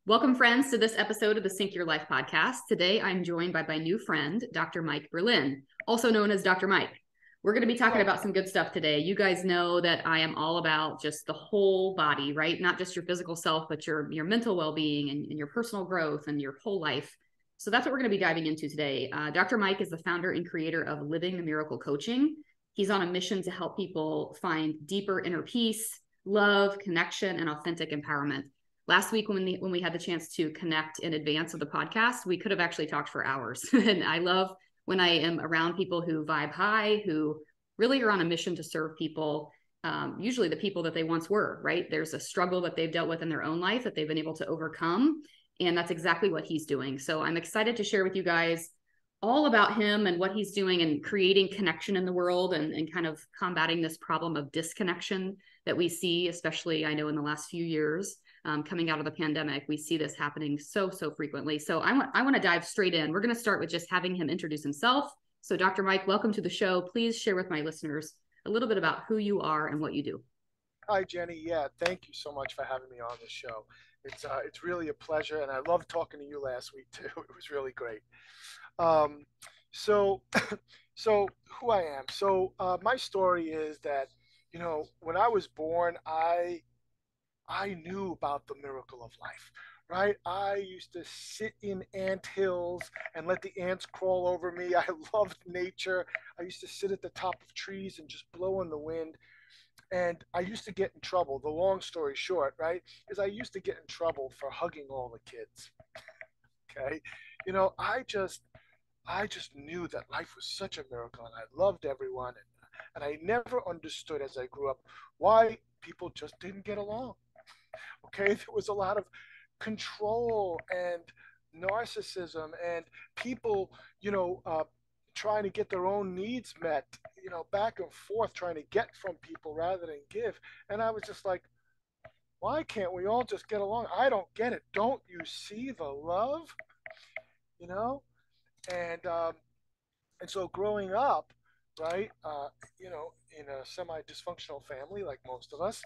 Welcome, friends, to this episode of the Sync Your Life podcast. Today, I'm joined by my new friend, Dr. Mike Berlin, also known as Dr. Mike. We're going to be talking about some good stuff today. You guys know that I am all about just the whole body, right? Not just your physical self, but your mental well-being and your personal growth and your whole life. So that's what we're going to be diving into today. Dr. Mike is the founder and creator of Living the Miracle Coaching. He's on a mission to help people find deeper inner peace, love, connection, and authentic empowerment. Last week, when we had the chance to connect in advance of the podcast, we could have actually talked for hours. And I love when I am around people who vibe high, who really are on a mission to serve people, usually the people that they once were, right? There's a struggle that they've dealt with in their own life that they've been able to overcome. And that's exactly what he's doing. So I'm excited to share with you guys all about him and what he's doing and creating connection in the world and kind of combating this problem of disconnection that we see, especially I know in the last few years. Coming out of the pandemic, we see this happening so frequently. So I want to dive straight in. We're going to start with just having him introduce himself. So Dr. Mike, welcome to the show. Please share with my listeners a little bit about who you are and what you do. Hi, Jenny. Yeah, thank you so much for having me on the show. It's really a pleasure, and I loved talking to you last week too. It was really great. Um, so, so who I am. My story is that when I was born, I knew about the miracle of life, right? I used to sit in ant hills and let the ants crawl over me. I loved nature. I used to sit at the top of trees and just blow in the wind. And I used to get in trouble. The long story short, right, is I used to get in trouble for hugging all the kids. Okay, you know, I just knew that life was such a miracle, and I loved everyone, and I never understood as I grew up why people just didn't get along. Okay, there was a lot of control and narcissism and people, trying to get their own needs met, back and forth, trying to get from people rather than give. And I was just like, why can't we all just get along? I don't get it. Don't you see the love? You know? And um, and so growing up, right, in a semi-dysfunctional family like most of us,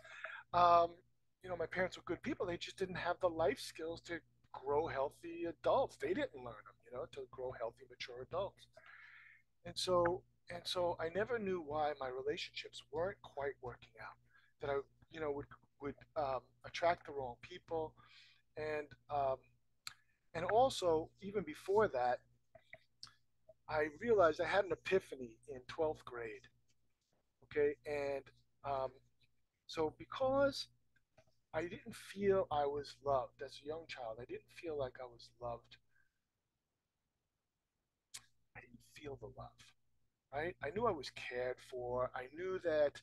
um, my parents were good people. They just didn't have the life skills to grow healthy adults. They didn't learn them, to grow healthy, mature adults. And so and so I never knew why my relationships weren't quite working out. That I, would attract the wrong people, and um, and also even before that, I realized I had an epiphany in 12th grade. Okay, and um, so because I didn't feel I was loved as a young child, I didn't feel like I was loved. I didn't feel the love. Right? I knew I was cared for. I knew that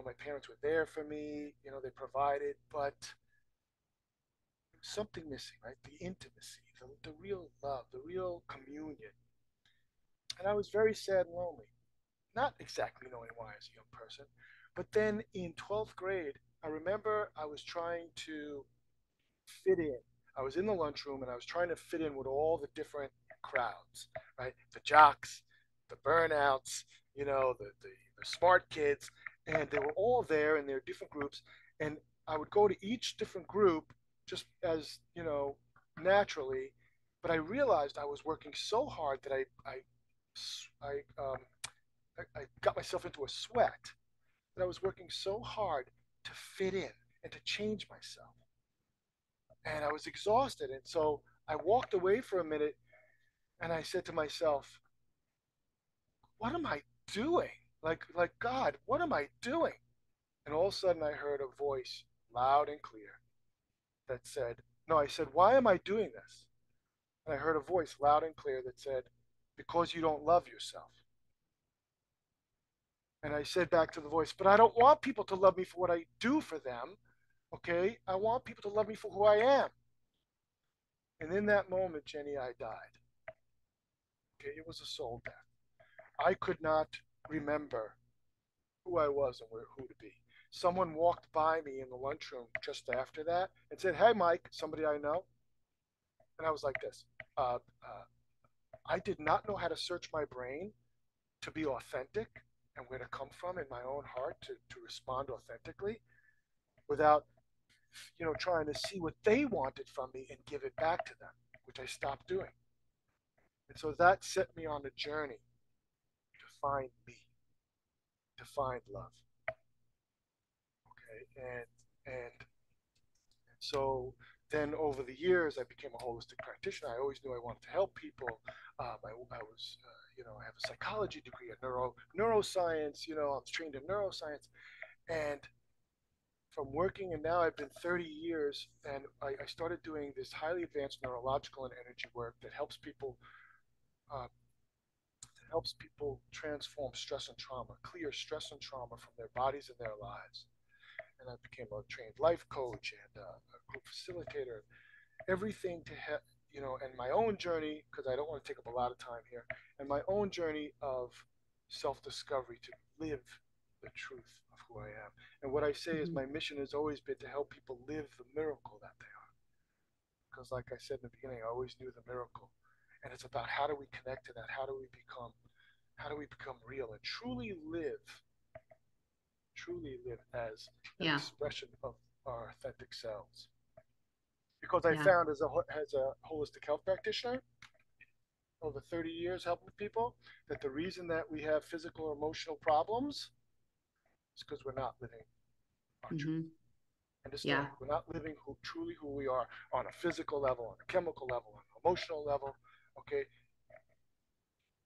my parents were there for me, they provided, but there was something missing, right? The intimacy, the real love, the real communion. And I was very sad and lonely, not exactly knowing why as a young person. But then in 12th grade, I remember I was trying to fit in. I was in the lunchroom and I was trying to fit in with all the different crowds, right? The jocks, the burnouts, the smart kids, and they were all there in their different groups. And I would go to each different group just as, naturally. But I realized I was working so hard that I, I got myself into a sweat, that I was working so hard to fit in and to change myself. And I was exhausted. And so I walked away for a minute and I said to myself, what am I doing? Like God, what am I doing? And all of a sudden I heard a voice loud and clear that said, no, I said, why am I doing this? And I heard a voice loud and clear that said, because you don't love yourself. And I said back to the voice, but I don't want people to love me for what I do for them. Okay. I want people to love me for who I am. And in that moment, Jenny, I died. Okay. It was a soul death. I could not remember who I was and who to be. Someone walked by me in the lunchroom just after that and said, hey, Mike, somebody I know. And I was like this. Uh, uh, I did not know how to search my brain to be authentic and where to come from in my own heart to respond authentically without trying to see what they wanted from me and give it back to them, which I stopped doing. And so that set me on a journey to find me, to find love. Okay, and so then over the years, I became a holistic practitioner. I always knew I wanted to help people. I was, I have a psychology degree, a neuroscience. I was trained in neuroscience, and from working, and now I've been 30 years, and I started doing this highly advanced neurological and energy work uh, that helps people transform stress and trauma, clear stress and trauma from their bodies and their lives. And I became a trained life coach and a group facilitator, everything to help, and my own journey, because I don't want to take up a lot of time here, and my own journey of self-discovery to live the truth of who I am. And what I say is Mm-hmm. my mission has always been to help people live the miracle that they are. Because like I said in the beginning, I always knew the miracle. And it's about how do we connect to that? How do we become real and truly live as an Yeah. expression of our authentic selves? Because I Yeah. found as a holistic health practitioner over 30 years helping people that the reason that we have physical or emotional problems is because we're not living our truth. Mm-hmm. End of story. Yeah. We're not living truly who we are on a physical level, on a chemical level, on an emotional level. Okay,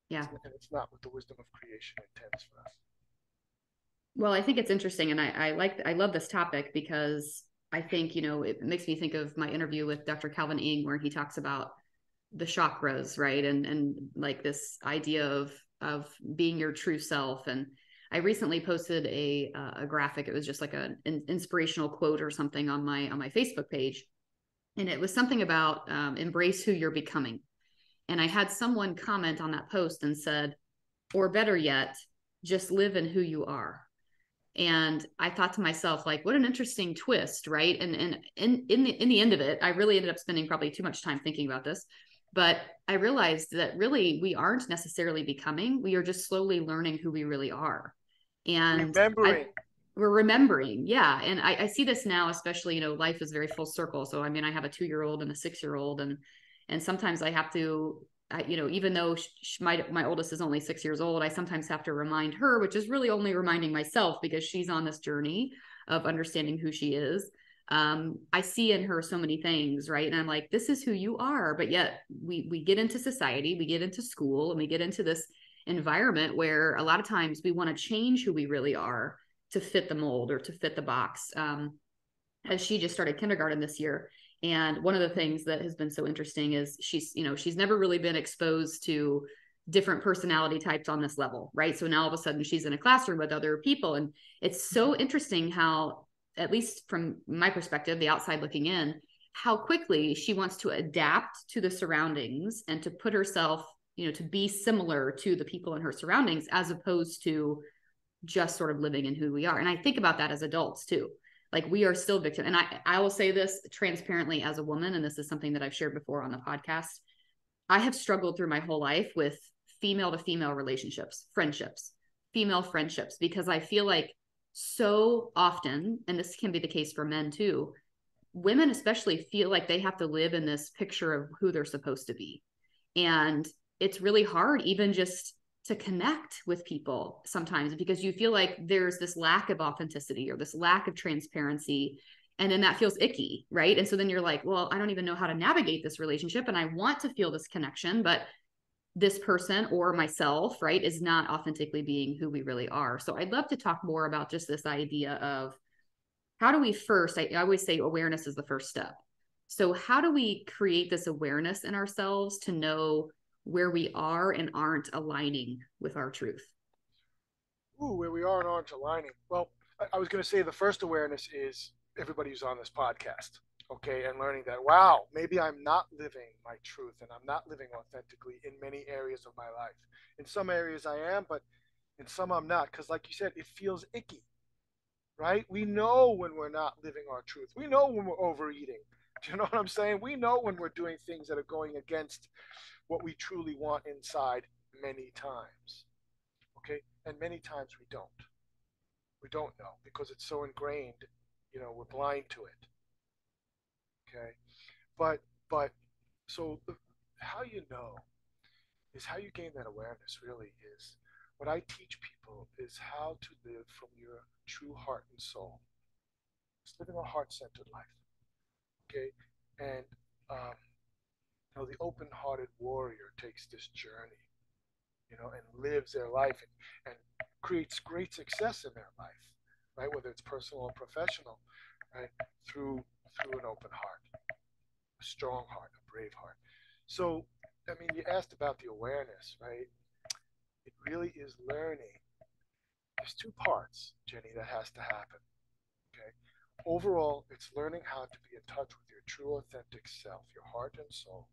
Yeah. it's not what the wisdom of creation intends for us. Well, I think it's interesting, and I love this topic because I think it makes me think of my interview with Dr. Calvin Ing, where he talks about the chakras, right, and like this idea of being your true self. And I recently posted a graphic. It was just like an inspirational quote or something on my Facebook page, and it was something about embrace who you're becoming. And I had someone comment on that post and said, or better yet, just live in who you are. And I thought to myself, like, what an interesting twist, right? And in the end of it, I really ended up spending probably too much time thinking about this. But I realized that really we aren't necessarily becoming, we are just slowly learning who we really are. And Remembering. we're remembering. Yeah. And I see this now, especially, life is very full circle. So I mean, I have a 2-year-old and a 6-year-old, and sometimes I have to, even though my oldest is only 6 years old, I sometimes have to remind her, which is really only reminding myself because she's on this journey of understanding who she is. I see in her so many things, right? And I'm like, this is who you are. But yet we get into society, we get into school, and we get into this environment where a lot of times we want to change who we really are to fit the mold or to fit the box. As she just started kindergarten this year. And one of the things that has been so interesting is she's never really been exposed to different personality types on this level, right? So now all of a sudden she's in a classroom with other people. And it's so interesting how, at least from my perspective, the outside looking in, how quickly she wants to adapt to the surroundings and to put herself, to be similar to the people in her surroundings, as opposed to just sort of living in who we are. And I think about that as adults too. Like we are still victim. And I will say this transparently as a woman, and this is something that I've shared before on the podcast. I have struggled through my whole life with female to female relationships, friendships, female friendships, because I feel like so often, and this can be the case for men too, women especially feel like they have to live in this picture of who they're supposed to be. And it's really hard, even just to connect with people sometimes, because you feel like there's this lack of authenticity or this lack of transparency. And then that feels icky, right? And so then you're like, well, I don't even know how to navigate this relationship. And I want to feel this connection, but this person or myself, right, is not authentically being who we really are. So I'd love to talk more about just this idea of how do we first, I always say awareness is the first step. So how do we create this awareness in ourselves to know where we are and aren't aligning with our truth? Ooh, where we are and aren't aligning. Well, I was going to say the first awareness is everybody who's on this podcast, okay, and learning that, wow, maybe I'm not living my truth and I'm not living authentically in many areas of my life. In some areas I am, but in some I'm not, because like you said, it feels icky, right? We know when we're not living our truth. We know when we're overeating. Do you know what I'm saying? We know when we're doing things that are going against what we truly want inside many times, okay? And many times we don't. We don't know because it's so ingrained, we're blind to it. Okay, but so how you know is how you gain that awareness. Really is what I teach people is how to live from your true heart and soul. It's living a heart-centered life. Okay, and um, the open-hearted warrior takes this journey, and lives their life and creates great success in their life, right? Whether it's personal or professional, right? Through an open heart, a strong heart, a brave heart. So, I mean, you asked about the awareness, right? It really is learning. There's two parts, Jenny, that has to happen. Okay. Overall, it's learning how to be in touch with your true, authentic self, your heart and soul,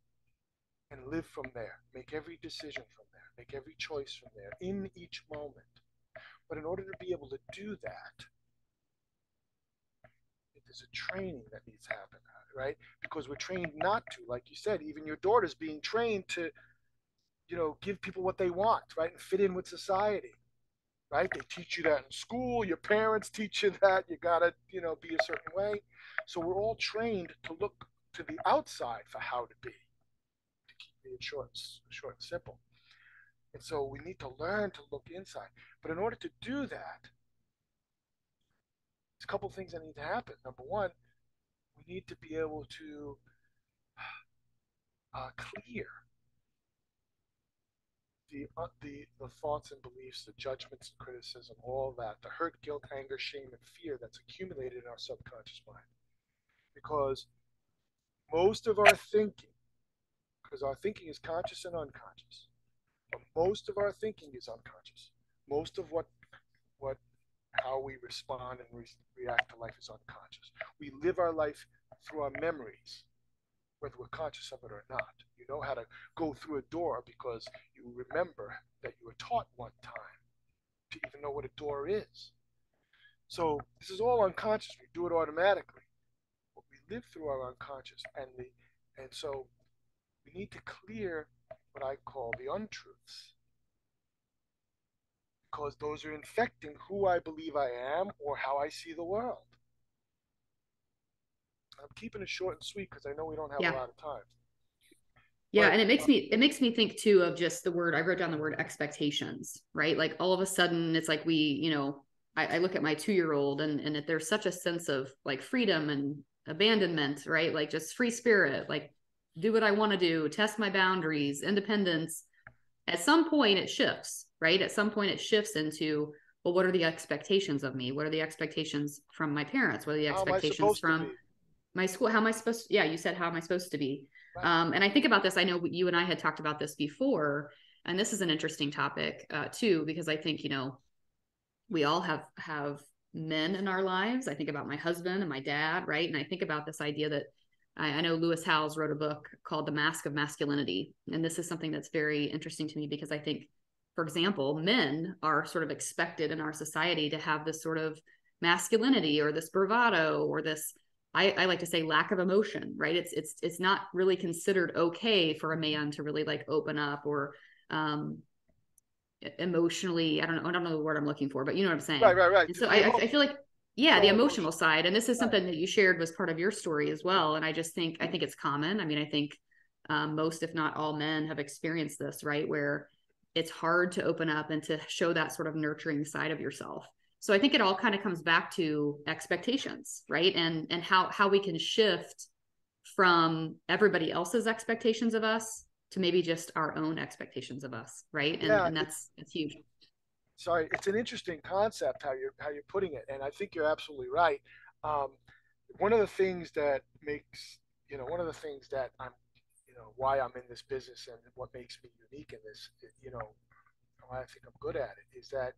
and live from there. Make every decision from there. Make every choice from there in each moment. But in order to be able to do that, there's a training that needs to happen, right? Because we're trained not to, like you said, even your daughter's being trained to, give people what they want, right? And fit in with society, right? They teach you that in school. Your parents teach you that. You got to, be a certain way. So we're all trained to look to the outside for how to be, to keep it short and simple. And so we need to learn to look inside. But in order to do that, there's a couple of things that need to happen. Number one, we need to be able to clear the thoughts and beliefs, the judgments and criticism, all that, the hurt, guilt, anger, shame, and fear that's accumulated in our subconscious mind. Because most of our thinking, because our thinking is conscious and unconscious, but most of our thinking is unconscious. Most of what how we respond and react to life is unconscious. We live our life through our memories, whether we're conscious of it or not. You know how to go through a door because you remember that you were taught one time to even know what a door is. So this is all unconscious. We do it automatically. But we live through our unconscious, and so we need to clear what I call the untruths, because those are infecting who I believe I am or how I see the world. I'm keeping it short and sweet because I know we don't have a Yeah. lot of time. Yeah, But and it makes me think too of just the word. I wrote down the word expectations, right? Like all of a sudden it's like I look at my 2-year-old and there's such a sense of like freedom and abandonment, right? Like just free spirit, like do what I want to do, test my boundaries, independence. At some point it shifts, right? At some point it shifts into, well, what are the expectations of me? What are the expectations from my parents? What are the how am I expectations supposed to from be? my school? How am I supposed to, yeah, you said, how am I supposed to be? Right. And I think about this, I know you and I had talked about this before, and this is an interesting topic too, because I think, we all have men in our lives. I think about my husband and my dad, right? And I think about this idea that I know Lewis Howes wrote a book called The Mask of Masculinity. And this is something that's very interesting to me because I think, for example, men are sort of expected in our society to have this sort of masculinity or this bravado or this, I like to say, lack of emotion, right? It's not really considered okay for a man to really like open up or emotionally, I don't know the word I'm looking for, but you know what I'm Right, saying. right, right. And so The I feel like, yeah, it's the all emotional emotional. side, and this is Right. something that you shared was part of your story as well. And I think it's common. I mean, I think most, if not all, men have experienced this, right? Where it's hard to open up and to show that sort of nurturing side of yourself. So I think it all kind of comes back to expectations, right? And how we can shift from everybody else's expectations of us to maybe just our own expectations of us, right? and Yeah, and that's huge. sorry, it's an interesting concept how you're putting it, and I think you're absolutely right. Um, one of the things that makes one of the things that I'm why I'm in this business and what makes me unique in this, why I think I'm good at it is that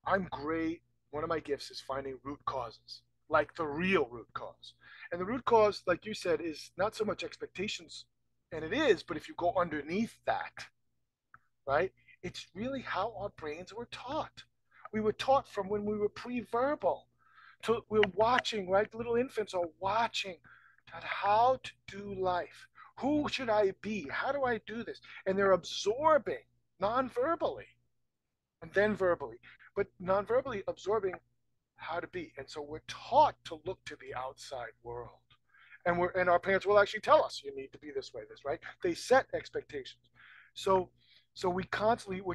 I'm great. One of my gifts is finding root causes, like the real root cause. And the root cause, like you said, is not so much expectations, and it is, but if you go underneath that, right, it's really how our brains were taught. We were taught from when we were pre-verbal. We're watching, right? Little infants are watching how to do life. Who should I be? How do I do this? And they're absorbing non-verbally and then verbally, but non-verbally absorbing how to be. And so we're taught to look to the outside world. and our parents will actually tell us you need to be this way, this right. They set expectations. So we're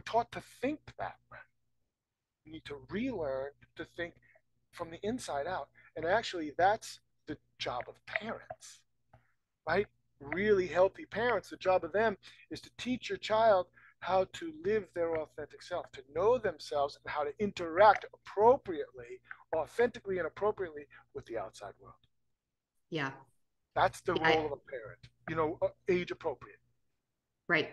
taught to think that way. We need to relearn to think from the inside out. And actually, that's the job of parents, right? Really healthy parents, the job of them is to teach your child how to live their authentic self, to know themselves, and how to interact appropriately, authentically, and appropriately with the outside world. Yeah. That's the Yeah. role of a parent, age appropriate. Right.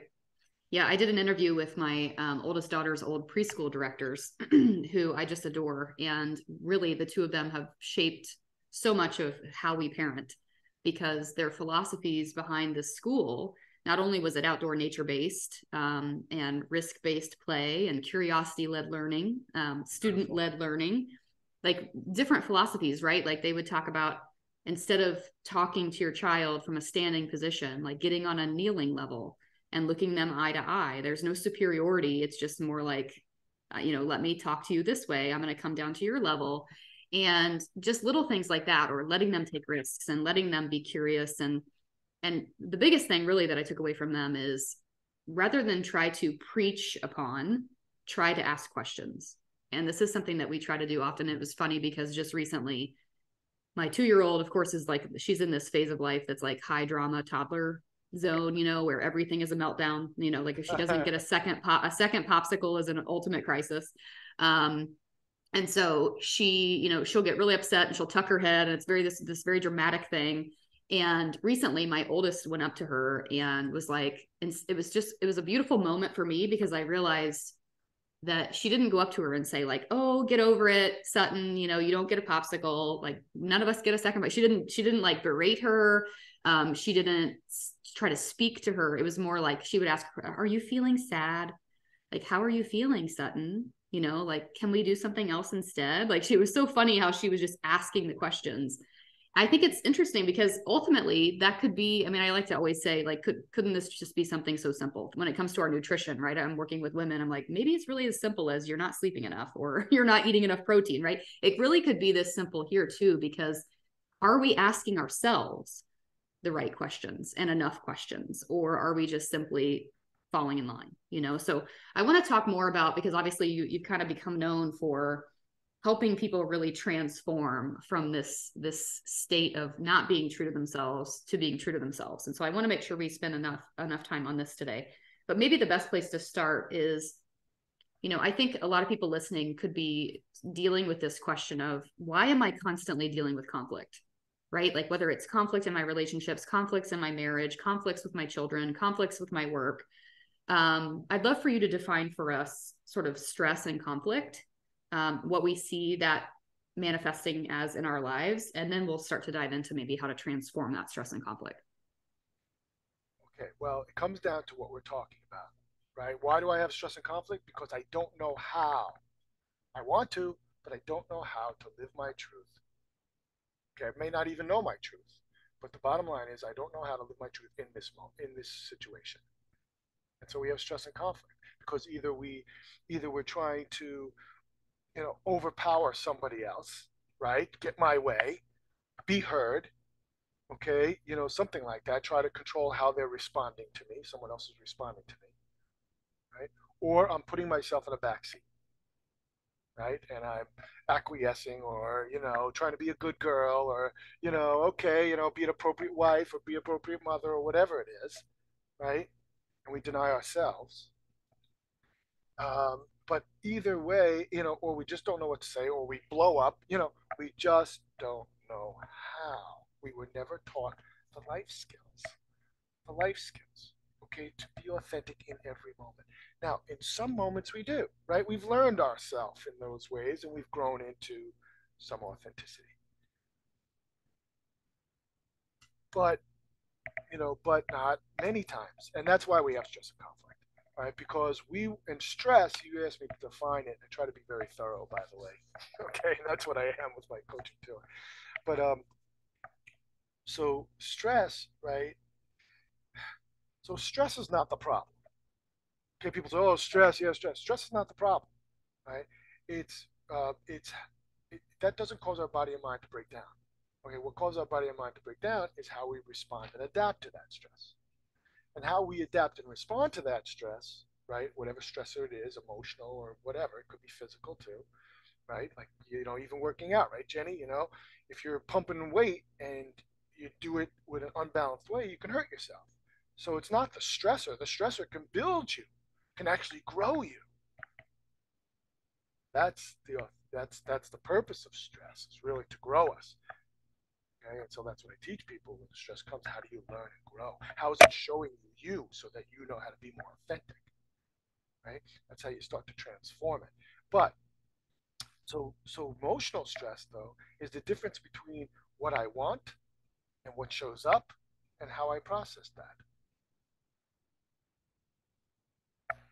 Yeah, I did an interview with my oldest daughter's old preschool directors, who I just adore. And really, the two of them have shaped so much of how we parent, because their philosophies behind the school, not only was it outdoor nature based and risk based play and curiosity led learning, student led learning, like different philosophies, right? Like they would talk about, instead of talking to your child from a standing position, like getting on a kneeling level and looking them eye to eye. There's no superiority. It's just more like, let me talk to you this way. I'm going to come down to your level. And just little things like that, or letting them take risks and letting them be curious. And the biggest thing really that I took away from them is, rather than try to preach upon, try to ask questions. And this is something that we try to do often. It was funny because just recently, my 2-year-old, of course, is like, she's in this phase of life that's like high drama toddler zone, where everything is a meltdown. Like if she doesn't get a second popsicle is an ultimate crisis. And so she, she'll get really upset and she'll tuck her head, and it's this very dramatic thing. And recently my oldest went up to her and was like, and it was a beautiful moment for me, because I realized that she didn't go up to her and say like, "Oh, get over it, Sutton, you don't get a popsicle. Like none of us get a second." But she didn't like berate her. She didn't try to speak to her. It was more like she would ask her, "Are you feeling sad? Like, how are you feeling, Sutton? Like, can we do something else instead?" Like, it was so funny how she was just asking the questions. I think it's interesting because ultimately that could be, I mean, I like to always say, like, couldn't this just be something so simple when it comes to our nutrition, right? I'm working with women. I'm like, maybe it's really as simple as you're not sleeping enough or you're not eating enough protein, right? It really could be this simple here too, because are we asking ourselves the right questions and enough questions, or are we just simply falling in line? So I want to talk more about, because obviously you've kind of become known for helping people really transform from this state of not being true to themselves to being true to themselves. And so I want to make sure we spend enough time on this today. But maybe the best place to start is, I think a lot of people listening could be dealing with this question of, why am I constantly dealing with conflict? Right? Like whether it's conflict in my relationships, conflicts in my marriage, conflicts with my children, conflicts with my work. I'd love for you to define for us sort of stress and conflict, what we see that manifesting as in our lives, and then we'll start to dive into maybe how to transform that stress and conflict. Okay, well, it comes down to what we're talking about, right? Why do I have stress and conflict? Because I don't know how. I want to, but I don't know how to live my truth. Okay, I may not even know my truth, but the bottom line is I don't know how to live my truth in this moment, in this situation. And so we have stress and conflict because either we're trying to, overpower somebody else, right? Get my way, be heard, okay, something like that. Try to control how they're responding to me. Someone else is responding to me, right? Or I'm putting myself in a backseat, right? And I'm acquiescing, or trying to be a good girl, or okay, be an appropriate wife or be an appropriate mother or whatever it is, right? And we deny ourselves. But either way, or we just don't know what to say, or we blow up. We just don't know how. We were never taught the life skills. The life skills, okay, to be authentic in every moment. Now, in some moments we do, right? We've learned ourselves in those ways and we've grown into some authenticity. But, but not many times. And that's why we have stress and conflict, right? Because in stress, you asked me to define it and try to be very thorough, by the way. Okay, and that's what I am with my coaching too. But, so stress, right? So stress is not the problem. Okay, people say, "Oh, stress, yeah, stress." Stress is not the problem, right? It's that doesn't cause our body and mind to break down. Okay, what causes our body and mind to break down is how we respond and adapt to that stress. And how we adapt and respond to that stress, right? Whatever stressor it is, emotional or whatever, it could be physical too, right? Like, even working out, right, Jenny? If you're pumping weight and you do it with an unbalanced way, you can hurt yourself. So it's not the stressor. The stressor can build you, can actually grow you. That's the purpose of stress, is really to grow us. Okay, and so that's what I teach people when the stress comes. How do you learn and grow? How is it showing you so that you know how to be more authentic? Right? That's how you start to transform it. But so emotional stress though is the difference between what I want and what shows up and how I process that.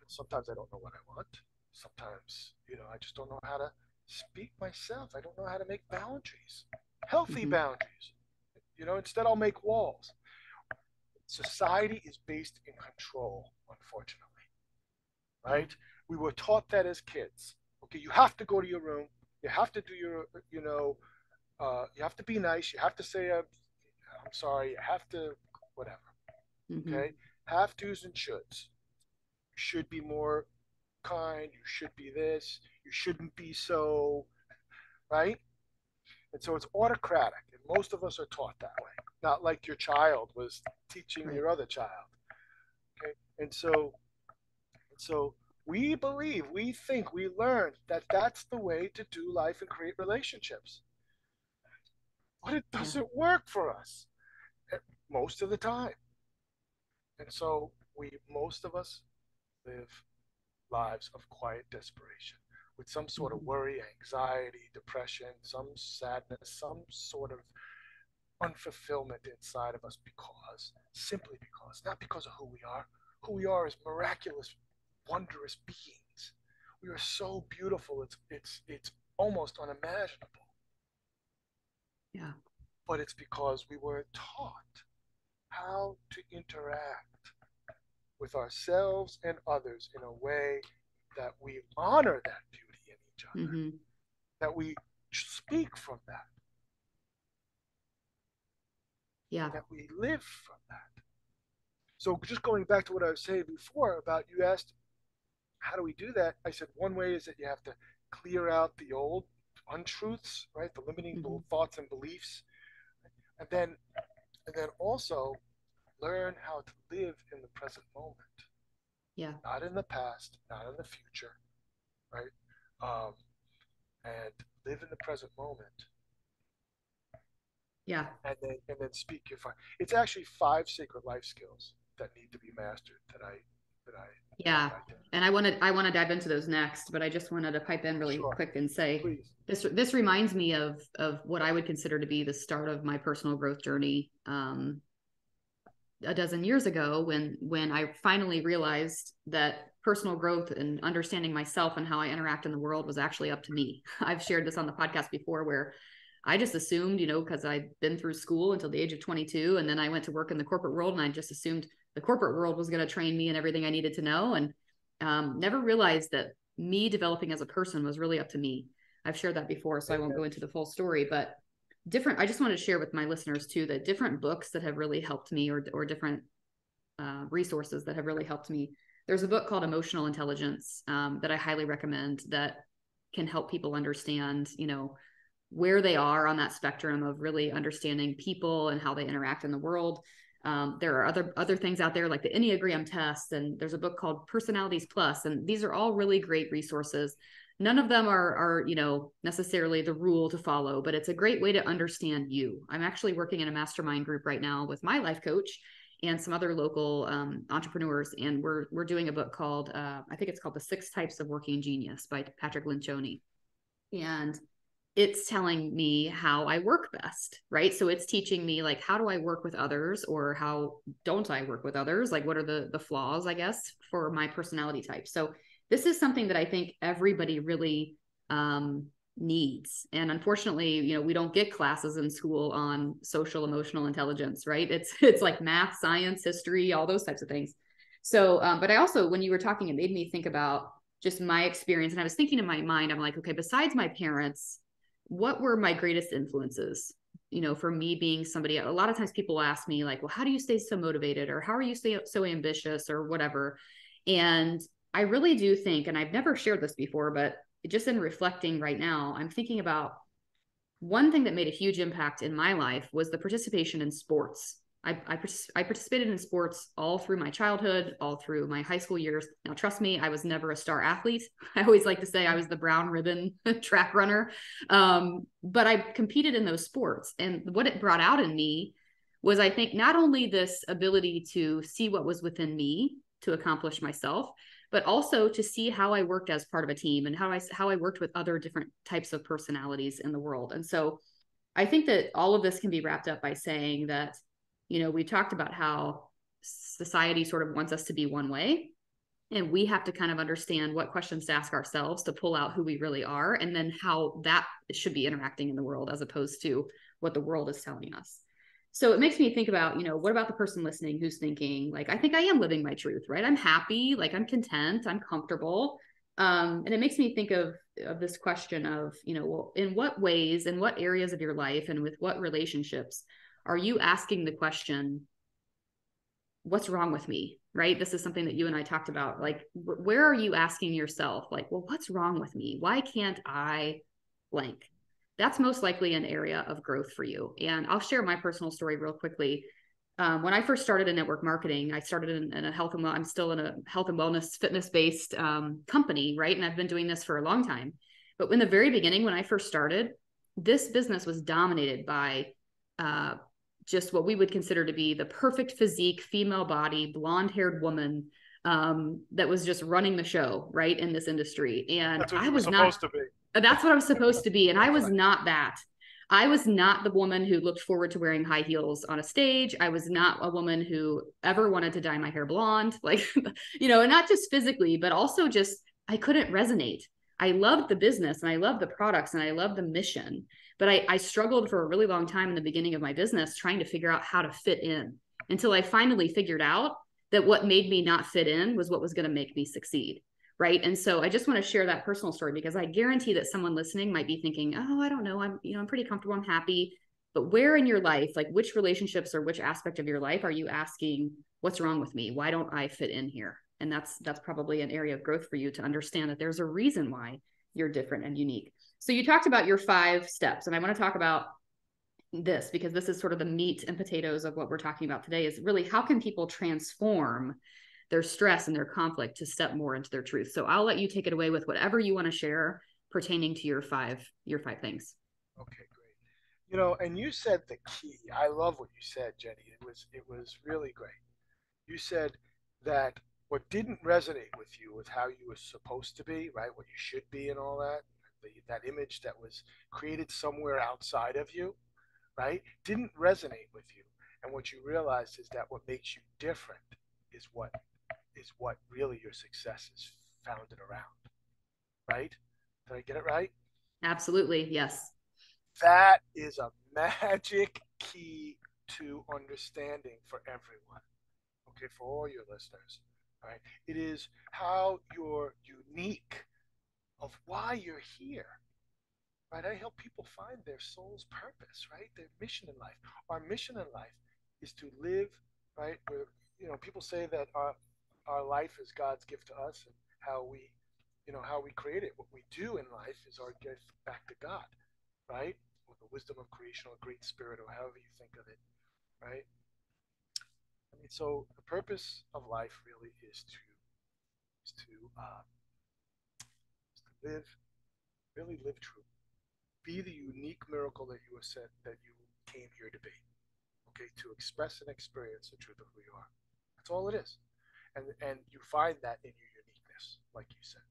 Sometimes I don't know what I want. Sometimes, I just don't know how to speak myself. I don't know how to make boundaries, healthy boundaries. Instead I'll make walls. Society is based in control, unfortunately, right? We were taught that as kids. Okay, you have to go to your room. You have to do you have to be nice. You have to say, I'm sorry. You have to, whatever. Okay, have tos and shoulds. You should be more kind. You should be this. You shouldn't be so, right? And so it's autocratic, and most of us are taught that way. Not like your child was teaching your other child. Okay, and so we believe, we think, we learn that that's the way to do life and create relationships. But it doesn't work for us most of the time. And so most of us live lives of quiet desperation with some sort of worry, anxiety, depression, some sadness, some sort of unfulfillment inside of us simply because, not because of who we are. Who we are is miraculous, wondrous beings. We are so beautiful. It's almost unimaginable. Yeah. But it's because we were taught how to interact with ourselves and others in a way that we honor that beauty in each other, that we speak from that, that we live from that. So just going back to what I was saying before about, you asked, how do we do that? I said one way is that you have to clear out the old untruths, right? The limiting thoughts and beliefs, and then also learn how to live in the present moment. Yeah. Not in the past, not in the future, right? And live in the present moment. Yeah. And then speak your fine. It's actually 5 sacred life skills that need to be mastered that I yeah. And I want to dive into those next, but I just wanted to pipe in really quick and say, please. This reminds me of what I would consider to be the start of my personal growth journey. A dozen years ago, when I finally realized that personal growth and understanding myself and how I interact in the world was actually up to me. I've shared this on the podcast before, where I just assumed, because I'd been through school until the age of 22, and then I went to work in the corporate world, and I just assumed the corporate world was going to train me in everything I needed to know, and never realized that me developing as a person was really up to me. I've shared that before, so I won't go into the full story, but I just want to share with my listeners too, that different books that have really helped me, or different resources that have really helped me. There's a book called Emotional Intelligence that I highly recommend, that can help people understand, where they are on that spectrum of really understanding people and how they interact in the world. There are other things out there like the Enneagram test, and there's a book called Personalities Plus, and these are all really great resources. None of them are necessarily the rule to follow, but it's a great way to understand you. I'm actually working in a mastermind group right now with my life coach and some other local entrepreneurs, and we're doing a book called I think it's called The 6 Types of Working Genius by Patrick Lencioni, and it's telling me how I work best, right? So it's teaching me, like, how do I work with others, or how don't I work with others? Like, what are the flaws, I guess, for my personality type? So this is something that I think everybody really needs. And unfortunately, we don't get classes in school on social emotional intelligence, right? It's like math, science, history, all those types of things. So, but I also, when you were talking, it made me think about just my experience. And I was thinking in my mind, I'm like, okay, besides my parents, what were my greatest influences? for me being somebody, a lot of times people ask me like, well, how do you stay so motivated, or how are you stay so ambitious, or whatever. And I really do think, and I've never shared this before, but just in reflecting right now, I'm thinking about one thing that made a huge impact in my life was the participation in sports. I participated in sports all through my childhood, all through my high school years. Now, trust me, I was never a star athlete. I always like to say I was the brown ribbon track runner. But I competed in those sports. And what it brought out in me was, I think, not only this ability to see what was within me to accomplish myself, but also to see how I worked as part of a team, and how I worked with other different types of personalities in the world. And so I think that all of this can be wrapped up by saying that, we talked about how society sort of wants us to be one way, and we have to kind of understand what questions to ask ourselves to pull out who we really are, and then how that should be interacting in the world as opposed to what the world is telling us. So it makes me think about, what about the person listening who's thinking like, I think I am living my truth, right? I'm happy, like I'm content, I'm comfortable. And it makes me think of this question of, well, in what ways, in what areas of your life, and with what relationships are you asking the question, what's wrong with me? Right? This is something that you and I talked about. Like, where are you asking yourself, like, well, what's wrong with me? Why can't I blank? That's most likely an area of growth for you. And I'll share my personal story real quickly. When I first started in network marketing, I started in a health and I'm still in a health and wellness fitness based company, right? And I've been doing this for a long time. But in the very beginning, when I first started, this business was dominated by just what we would consider to be the perfect physique, female body, blonde haired woman that was just running the show, right, in this industry. And That's what I you were was not, supposed to be. that's what I was supposed to be. And I was not that. I was not the woman who looked forward to wearing high heels on a stage. I was not a woman who ever wanted to dye my hair blonde, like, and not just physically, but also just, I couldn't resonate. I loved the business and I loved the products and I loved the mission. But I struggled for a really long time in the beginning of my business trying to figure out how to fit in, until I finally figured out that what made me not fit in was what was going to make me succeed. Right. And so I just want to share that personal story, because I guarantee that someone listening might be thinking, oh, I don't know, I'm pretty comfortable, I'm happy. But where in your life, like which relationships or which aspect of your life are you asking, what's wrong with me? Why don't I fit in here? And that's probably an area of growth for you, to understand that there's a reason why you're different and unique. So you talked about your 5 steps, and I want to talk about this because this is sort of the meat and potatoes of what we're talking about today, is really how can people transform their stress and their conflict to step more into their truth. So I'll let you take it away with whatever you want to share pertaining to your five things. Okay, great. And you said the key. I love what you said, Jenny. It was really great. You said that what didn't resonate with you with how you were supposed to be, right? What you should be and all that, that image that was created somewhere outside of you, right? Didn't resonate with you. And what you realized is that what makes you different is what really your success is founded around, right? Did I get it right? Absolutely. Yes. That is a magic key to understanding for everyone, okay, for all your listeners, right? It is how you're unique of why you're here, right? I help people find their soul's purpose, right? Their mission in life. Our mission in life is to live, right? Where, people say that our life is God's gift to us, and how we create it. What we do in life is our gift back to God, right? Or the wisdom of creation, or great spirit, or however you think of it, right? I mean, so the purpose of life really is to, uh, is to live, really live true. Be the unique miracle that you were sent, that you came here to be. Okay, to express and experience the truth of who you are. That's all it is, and you find that in your uniqueness, like you said.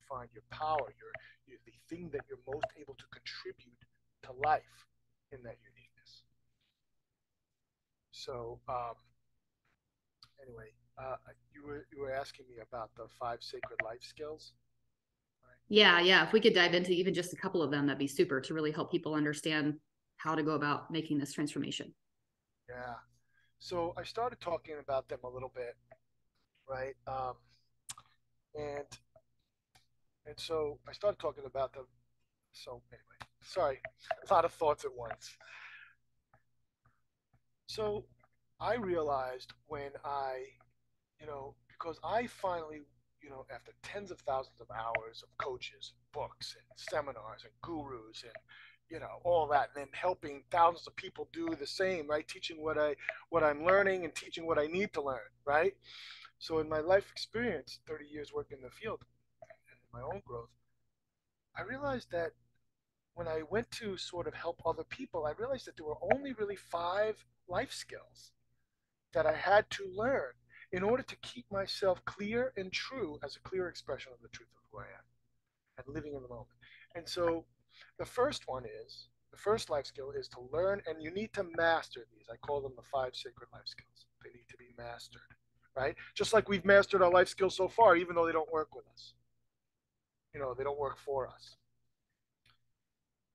You find your power, your the thing that you're most able to contribute to life in that uniqueness. So anyway, you were asking me about the 5 sacred life skills, right? Yeah. If we could dive into even just a couple of them, that'd be super, to really help people understand how to go about making this transformation. Yeah. So I started talking about them a little bit, right? And so I started talking about them. So anyway, Sorry, a lot of thoughts at once. So I realized when because I finally, after tens of thousands of hours of coaches, books, and seminars, and gurus, and all that, and then helping thousands of people do the same, right? Teaching what I'm learning and teaching what I need to learn, right? So in my life experience, 30 years working in the field and my own growth, I realized that when I went to sort of help other people, I realized that there were only really 5 life skills that I had to learn in order to keep myself clear and true as a clear expression of the truth of who I am and living in the moment. And so the first life skill is to learn, and you need to master these. I call them the 5 sacred life skills. They need to be mastered, right? Just like we've mastered our life skills so far, even though they don't work with us. They don't work for us.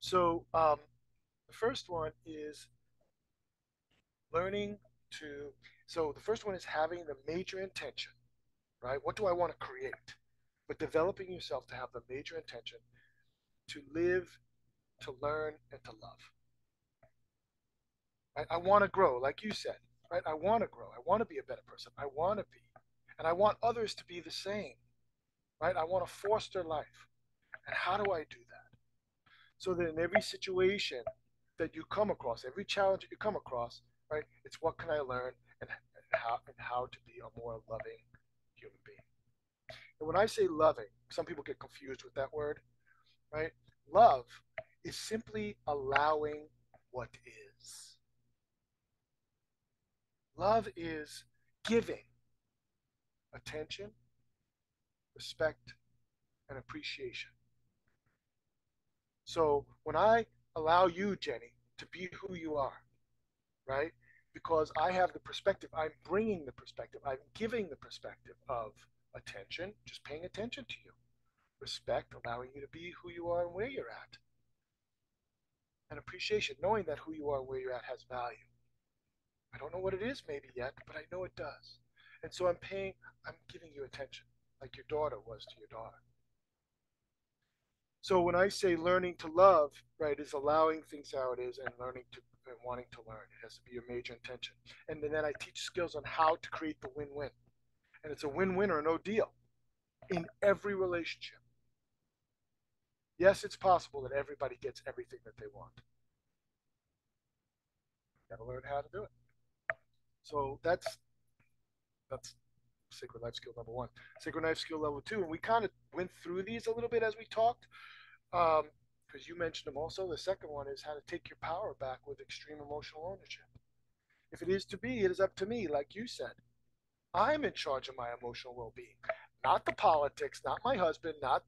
So the first one is learning to, so the first one is having the major intention, right? What do I want to create? But developing yourself to have the major intention to live, to learn, and to love. Right? I want to grow, like you said, right? I want to grow. I want to be a better person. I want to be. And I want others to be the same, right? I want to foster life. And how do I do that? So that in every situation that you come across, every challenge that you come across, right? It's what can I learn and how to be a more loving human being. And when I say loving, some people get confused with that word, right? Love is simply allowing what is. Love is giving attention, respect, and appreciation. So when I allow you, Jenny, to be who you are, right? Because I have the perspective, I'm bringing the perspective, I'm giving the perspective of attention, just paying attention to you, respect, allowing you to be who you are and where you're at, and appreciation, knowing that who you are and where you're at has value. I don't know what it is maybe yet, but I know it does. And so I'm giving you attention, like your daughter was to your daughter. So when I say learning to love, right, is allowing things how it is and learning to and wanting to learn. It has to be your major intention. And then I teach skills on how to create the win-win. And it's a win-win or no deal in every relationship. Yes, it's possible that everybody gets everything that they want. You gotta learn how to do it. So that's sacred life skill number one. Sacred life skill level two, and we kind of went through these a little bit as we talked, because you mentioned them also. The second one is how to take your power back with extreme emotional ownership. If it is to be, it is up to me, like you said. I'm in charge of my emotional well-being, not the politics, not my husband, not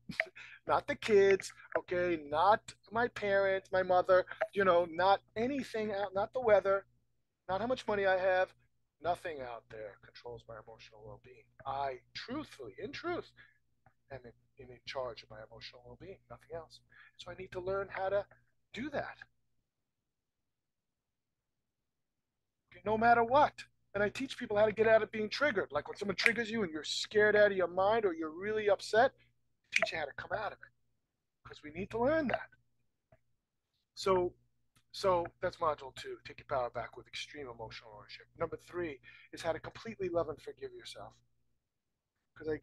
the kids, okay, not my parents, my mother, not anything out, not the weather, not how much money I have. Nothing out there controls my emotional well-being. I truthfully, in truth, am in charge of my emotional well-being, nothing else. So I need to learn how to do that, okay, no matter what. And I teach people how to get out of being triggered. Like when someone triggers you and you're scared out of your mind or you're really upset, I teach you how to come out of it because we need to learn that. So, so that's module two. Take your power back with extreme emotional ownership. Number three is how to completely love and forgive yourself. Because I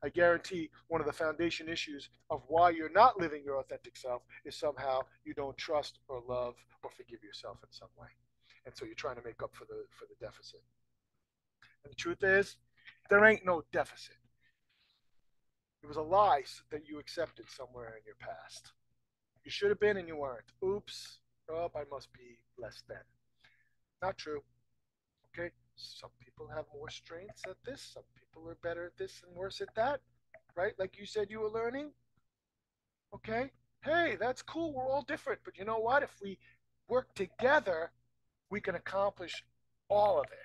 guarantee one of the foundation issues of why you're not living your authentic self is somehow you don't trust or love or forgive yourself in some way, and so you're trying to make up for the deficit. And the truth is, there ain't no deficit. It was a lie that you accepted somewhere in your past. You should have been and you weren't. Oops. Oh, I must be less than. Not true. Okay. Some people have more strengths at this. Some people are better at this and worse at that. Right? Like you said you were learning. Okay. Hey, that's cool. We're all different. But you know what? If we work together, we can accomplish all of it.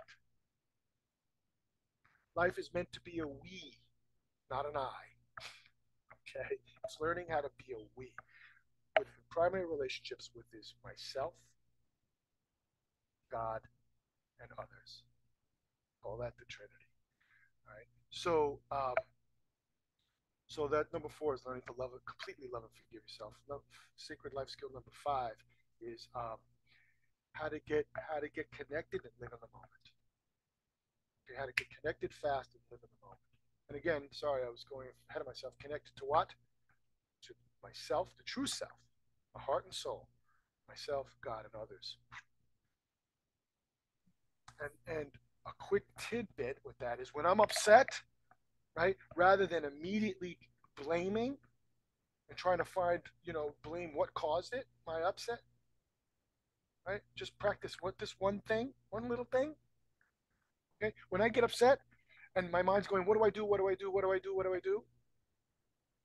Life is meant to be a we, not an I. Okay. It's learning how to be a we. With primary relationships with is myself, God, and others. Call that the Trinity. All right. So So that number 4 is learning to love it, completely love and forgive yourself. Sacred life skill number 5 is how to get connected and live in the moment. Okay, how to get connected fast and live in the moment. And again, sorry, I was going ahead of myself. Connected to what? To myself, the true self, my heart and soul, myself, God, and others. And a quick tidbit with that is when I'm upset, right, rather than immediately blaming and trying to find, blame what caused it, my upset, right? Just practice this one little thing. Okay. When I get upset and my mind's going, what do I do? What do I do? What do I do? What do I do?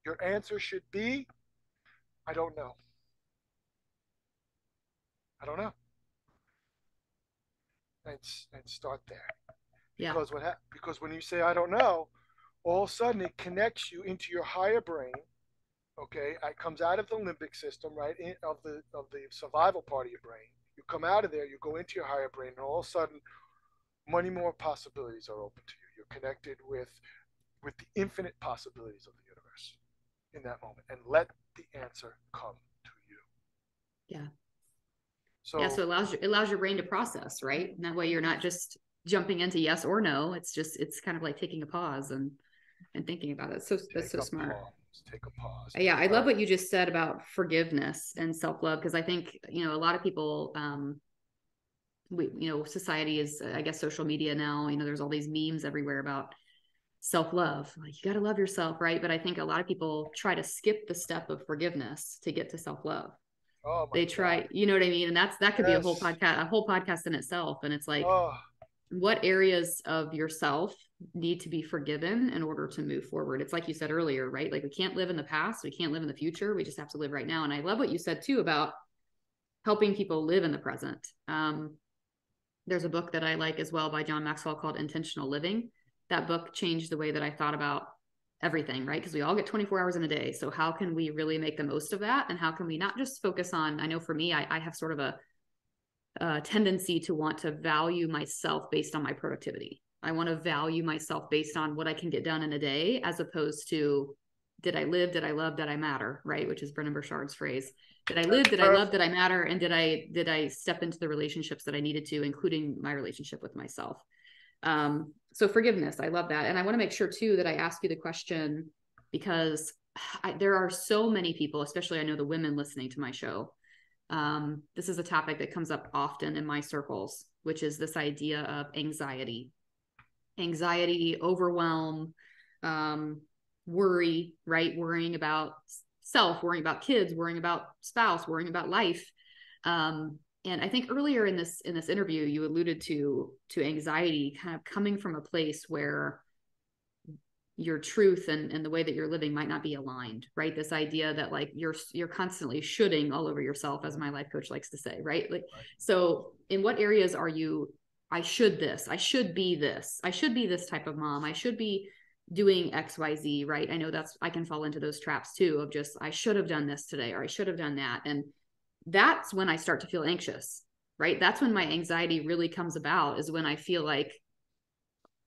Your answer should be, I don't know. I don't know. And start there. Yeah. Because when you say I don't know, all of a sudden it connects you into your higher brain. Okay, it comes out of the limbic system, right, of the survival part of your brain. You come out of there, you go into your higher brain, and all of a sudden, many more possibilities are open to you. You're connected with the infinite possibilities of the universe in that moment, and let the answer come to you. Yeah. Yeah. So So it allows your brain to process, right? And that way you're not just jumping into yes or no. It's kind of like taking a pause and thinking about it. So that's so smart. Take a pause. Yeah, I love what you just said about forgiveness and self-love, because I think, a lot of people, society is, I guess, social media now, there's all these memes everywhere about self-love. Like, you got to love yourself, right? But I think a lot of people try to skip the step of forgiveness to get to self-love. Oh my They try, God. you know what I mean? And that could be Yes. a whole podcast in itself. And it's like, Oh, what areas of yourself need to be forgiven in order to move forward? It's like you said earlier, right? Like, we can't live in the past, we can't live in the future, we just have to live right now. And I love what you said too about helping people live in the present. There's a book that I like as well by John Maxwell called Intentional Living. That book changed the way that I thought about everything, right? Because we all get 24 hours in a day. So how can we really make the most of that? And how can we not just focus on, I know for me, I have sort of a tendency to want to value myself based on my productivity. I want to value myself based on what I can get done in a day, as opposed to, did I live, did I love, did I matter, right? Which is Brendan Burchard's phrase. Did I live, did I love, did I matter? And did I step into the relationships that I needed to, including my relationship with myself? So forgiveness, I love that. And I want to make sure too that I ask you the question, because there are so many people, especially I know the women listening to my show. This is a topic that comes up often in my circles, which is this idea of anxiety, overwhelm, worry, right? Worrying about self, worrying about kids, worrying about spouse, worrying about life. And I think earlier in this interview, you alluded to anxiety kind of coming from a place where your truth and the way that you're living might not be aligned, right? This idea that like you're constantly shoulding all over yourself, as my life coach likes to say, right? Like, so in what areas are you, I should this, I should be this, I should be this type of mom, I should be doing XYZ, right? I know I can fall into those traps too, of just, I should have done this today, or I should have done that. And that's when I start to feel anxious, right? That's when my anxiety really comes about, is when I feel like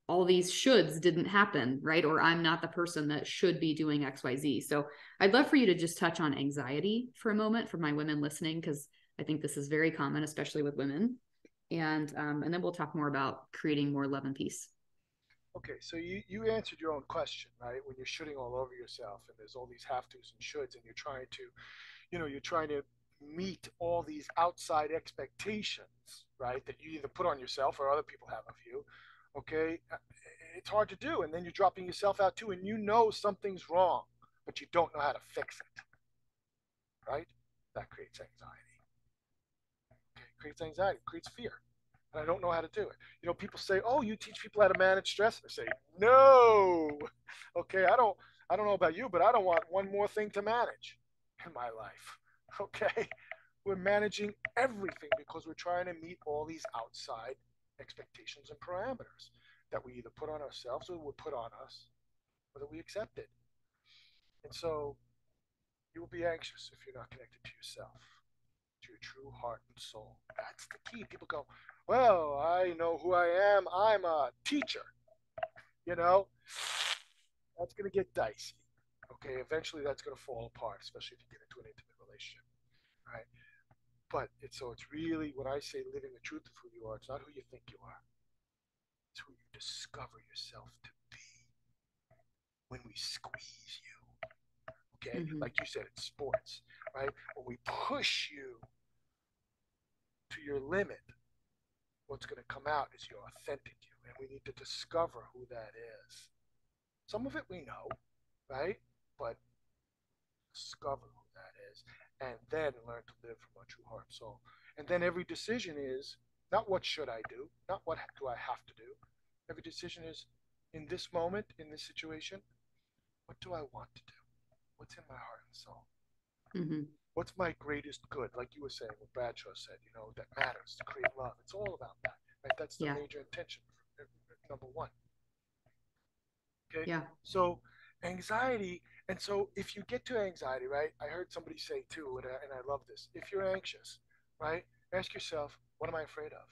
all these shoulds didn't happen, right? Or I'm not the person that should be doing XYZ. So I'd love for you to just touch on anxiety for a moment for my women listening, because I think this is very common, especially with women. And then we'll talk more about creating more love and peace. okay. So you answered your own question, right? When you're shooting all over yourself and there's all these have tos and shoulds, and you're trying to meet all these outside expectations, right? That you either put on yourself or other people have of you. Okay, it's hard to do, and then you're dropping yourself out too, and something's wrong, but you don't know how to fix it, right? That creates anxiety. Okay, creates anxiety, creates fear, and I don't know how to do it. People say, "Oh, you teach people how to manage stress." I say, "No." Okay, I don't know about you, but I don't want one more thing to manage in my life. Okay, we're managing everything because we're trying to meet all these outside expectations and parameters that we either put on ourselves or were put on us, or that we accepted. And so you will be anxious if you're not connected to yourself, to your true heart and soul. That's the key. People go, well, I know who I am. I'm a teacher. You know, that's going to get dicey. Okay, eventually that's going to fall apart, especially if you get into an intimate relationship, right? But it's really when I say living the truth of who you are, it's not who you think you are. It's who you discover yourself to be when we squeeze you. Okay, Mm-hmm. like you said, it's sports, right? When we push you to your limit, what's going to come out is your authentic you, and we need to discover who that is. Some of it we know, right? But discover who that is, and then learn to live from our true heart and soul. And then every decision is not what should I do, not what do I have to do. Every decision is in this moment, in this situation, what do I want to do? What's in my heart and soul? Mm-hmm. What's my greatest good? Like you were saying, what Bradshaw said, that matters to create love. It's all about that, right? That's the Yeah. major intention, number one. Okay, Yeah. so anxiety, and so if you get to anxiety, right? I heard somebody say too, and I love this. If you're anxious, right, ask yourself, what am I afraid of?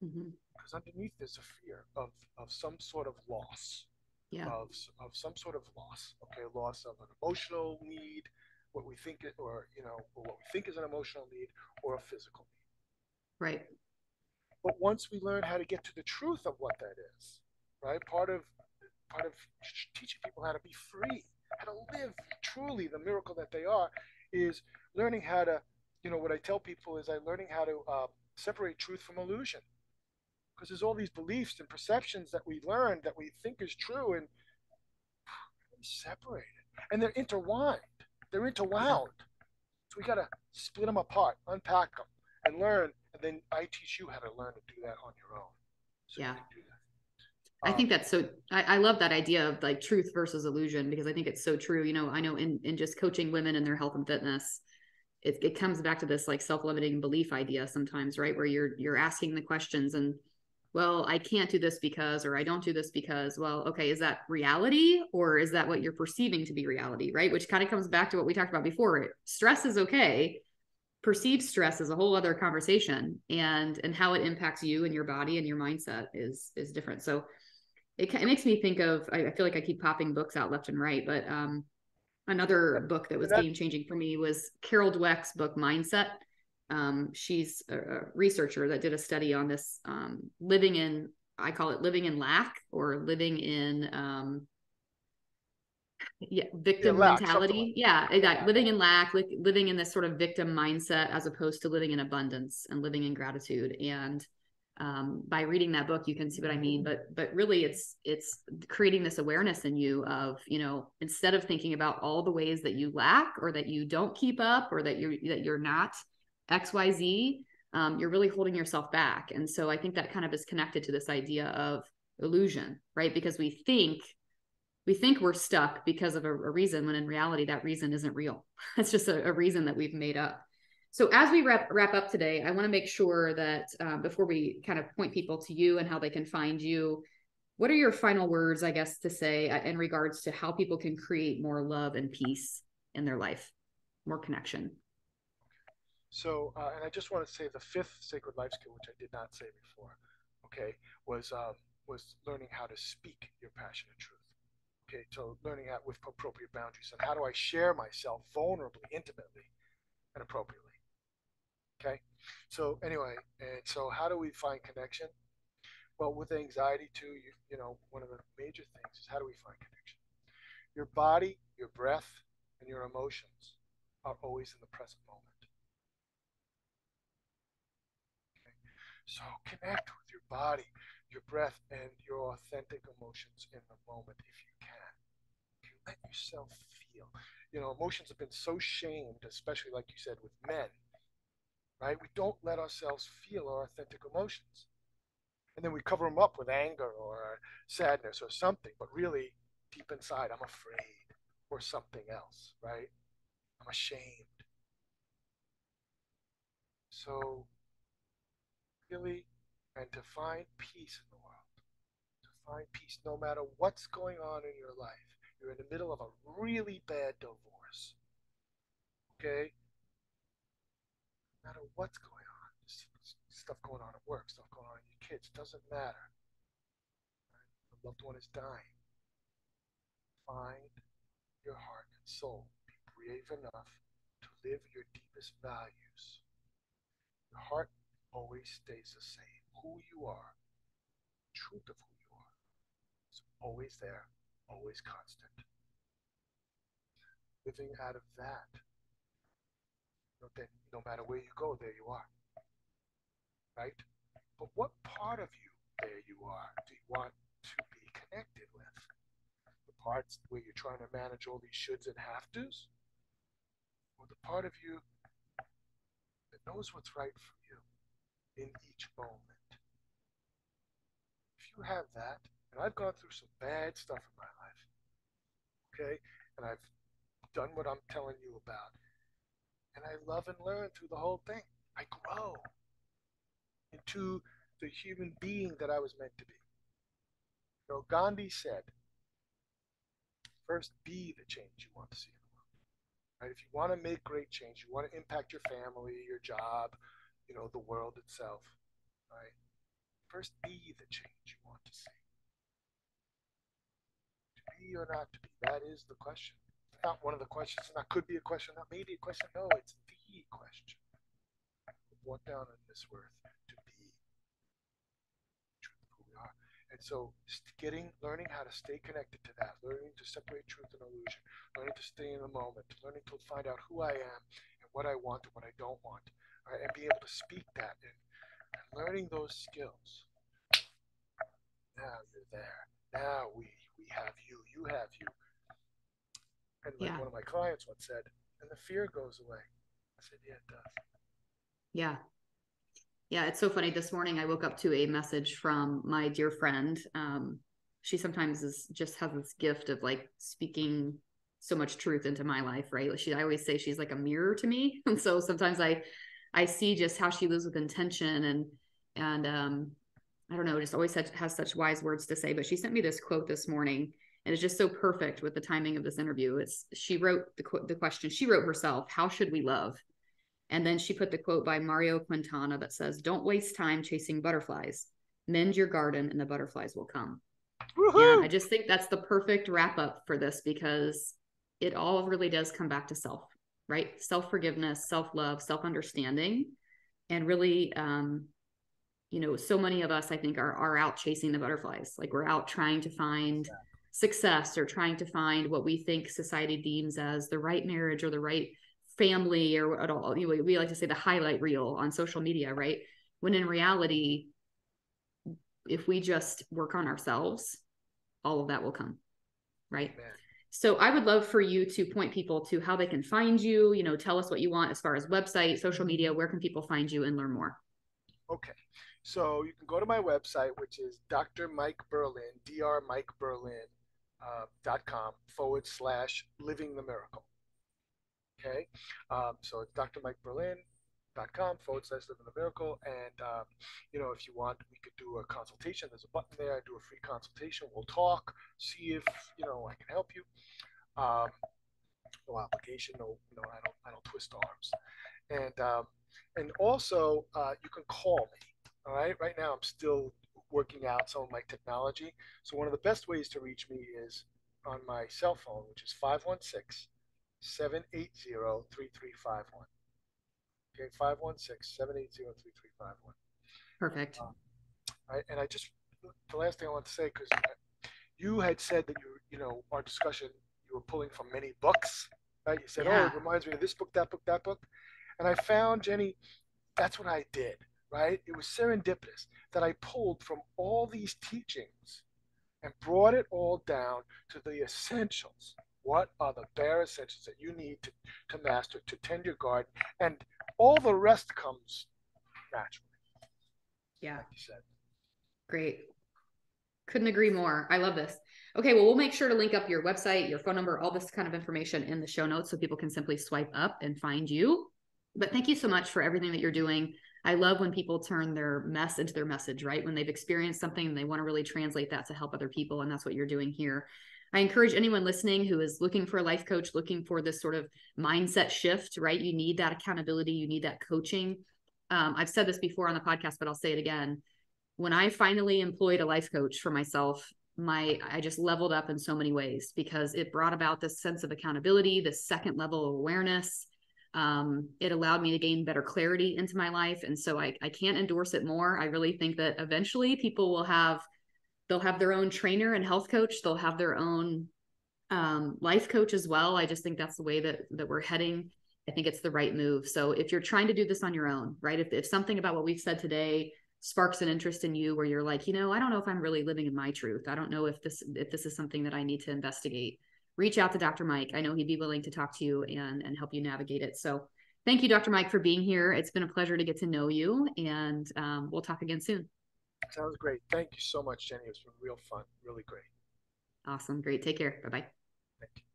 Mm-hmm. Because underneath there's a fear of some sort of loss, Yeah. of some sort of loss. Okay, loss of an emotional need, what we think it, or what we think is an emotional need, or a physical need. Right. But once we learn how to get to the truth of what that is, right? Part of teaching people how to be free, how to live truly the miracle that they are, is learning how to, what I tell people is I'm learning how to separate truth from illusion. Because there's all these beliefs and perceptions that we learn that we think is true, and separated. And they're intertwined. They're Yeah. interwound. So we got to split them apart, unpack them, and learn. And then I teach you how to learn to do that on your own. So you Yeah. can do that. I think that's so, I love that idea of like truth versus illusion, because I think it's so true. I know in just coaching women in their health and fitness, it comes back to this like self-limiting belief idea sometimes, right? Where you're asking the questions and, well, I can't do this because, or I don't do this because, well, okay, is that reality or is that what you're perceiving to be reality, right? Which kind of comes back to what we talked about before. Stress is okay. Perceived stress is a whole other conversation, and how it impacts you and your body and your mindset is different. So it makes me think of, I feel like I keep popping books out left and right, but another book that And was that, game changing for me was Carol Dweck's book Mindset. She's a researcher that did a study on this, living in, I call it living in lack, or living in yeah, yeah, victim lack, something like mentality. Yeah, that. that living in lack, like living in this sort of victim mindset as opposed to living in abundance and living in gratitude. And by reading that book, you can see what I mean. But really, it's creating this awareness in you of, instead of thinking about all the ways that you lack or that you don't keep up or that you're not XYZ, you're really holding yourself back. And so I think that kind of is connected to this idea of illusion, right? Because we think we're stuck because of a reason, when in reality that reason isn't real. It's just a reason that we've made up. So as we wrap up today, I want to make sure that before we kind of point people to you and how they can find you, what are your final words, I guess, to say in regards to how people can create more love and peace in their life, more connection? So, and I just want to say the fifth sacred life skill, which I did not say before, okay, was learning how to speak your passionate truth. Okay, so learning how with appropriate boundaries and how do I share myself vulnerably, intimately, and appropriately. Okay, so anyway, and so how do we find connection? Well, with anxiety too, one of the major things is how do we find connection? Your body, your breath, and your emotions are always in the present moment. Okay? So connect with your body, your breath, and your authentic emotions in the moment if you can. You let yourself feel. Emotions have been so shamed, especially like you said with men, right? We don't let ourselves feel our authentic emotions. And then we cover them up with anger or sadness or something, but really deep inside, I'm afraid or something else, right? I'm ashamed. So, really, and to find peace in the world, to find peace no matter what's going on in your life. You're in the middle of a really bad divorce, okay? No matter what's going on, stuff going on at work, stuff going on in your kids, doesn't matter. Right? The loved one is dying. Find your heart and soul. Be brave enough to live your deepest values. Your heart always stays the same. Who you are, truth of who you are, is always there, always constant. Living out of that, then no matter where you go, there you are, right? But what part of you, there you are, do you want to be connected with? The parts where you're trying to manage all these shoulds and have tos, or the part of you that knows what's right for you in each moment? If you have that, and I've gone through some bad stuff in my life, okay, and I've done what I'm telling you about, and I love and learn through the whole thing. I grow into the human being that I was meant to be. You know, Gandhi said, first be the change you want to see in the world. Right? If you want to make great change, you want to impact your family, your job, the world itself, right? First be the change you want to see. To be or not to be, that is the question. It's not one of the questions, and that could be a question, not maybe a question. No, it's the question. What down on this earth to be truth of who we are. And so learning how to stay connected to that, learning to separate truth and illusion, learning to stay in the moment, learning to find out who I am and what I want and what I don't want, right? And be able to speak that and learning those skills. Now you're there. Now we have you. You have you. And like one of my clients once said, and the fear goes away. I said, yeah, it does. Yeah. Yeah, it's so funny. This morning, I woke up to a message from my dear friend. She sometimes just has this gift of like speaking so much truth into my life, right? I always say she's like a mirror to me. And so sometimes I see just how she lives with intention and I don't know, just always has such wise words to say. But she sent me this quote this morning, and it's just so perfect with the timing of this interview. She wrote the question, she wrote herself, "How should we love?" And then she put the quote by Mario Quintana that says, "Don't waste time chasing butterflies. Mend your garden and the butterflies will come." Woo-hoo! And I just think that's the perfect wrap up for this, because it all really does come back to self, right? Self-forgiveness, self-love, self-understanding. And really, so many of us, I think, are out chasing the butterflies. Like we're out trying to find success or trying to find what we think society deems as the right marriage or the right family or at all. We like to say the highlight reel on social media, right? When in reality, if we just work on ourselves, all of that will come, right? Amen. So I would love for you to point people to how they can find you, tell us what you want as far as website, social media. Where can people find you and learn more? Okay. So you can go to my website, which is Dr. Mike Berlin, drmikeberlin.com/living the miracle. Okay. So it's drmikeberlin.com/living the miracle. And, if you want, we could do a consultation. There's a button there. I do a free consultation. We'll talk, see if, I can help you. No obligation. No, I don't twist arms. And also, you can call me. All right. Right now, I'm still working out some of my technology. So one of the best ways to reach me is on my cell phone, which is 516-780-3351. Okay, 516-780-3351. Perfect. Right, and the last thing I want to say, because you had said that our discussion, you were pulling from many books, right? You said, "Oh, it reminds me of this book, that book, that book," and I found, Jenny, that's what I did. Right? It was serendipitous that I pulled from all these teachings and brought it all down to the essentials. What are the bare essentials that you need to master, to tend your garden? And all the rest comes naturally. Yeah. Like you said. Great. Couldn't agree more. I love this. Okay, well, we'll make sure to link up your website, your phone number, all this kind of information in the show notes so people can simply swipe up and find you. But thank you so much for everything that you're doing. I love when people turn their mess into their message, right? When they've experienced something and they want to really translate that to help other people. And that's what you're doing here. I encourage anyone listening who is looking for a life coach, looking for this sort of mindset shift, right? You need that accountability. You need that coaching. I've said this before on the podcast, but I'll say it again. When I finally employed a life coach for myself, I just leveled up in so many ways because it brought about this sense of accountability, this second level of awareness. It allowed me to gain better clarity into my life. And so I can't endorse it more. I really think that eventually people they'll have their own trainer and health coach. They'll have their own life coach as well. I just think that's the way that we're heading. I think it's the right move. So if you're trying to do this on your own, right? If something about what we've said today sparks an interest in you where you're like, I don't know if I'm really living in my truth. I don't know if this is something that I need to investigate. Reach out to Dr. Mike. I know he'd be willing to talk to you and help you navigate it. So thank you, Dr. Mike, for being here. It's been a pleasure to get to know you, and we'll talk again soon. Sounds great. Thank you so much, Jenny. It's been real fun. Really great. Awesome. Great. Take care. Bye-bye. Thank you.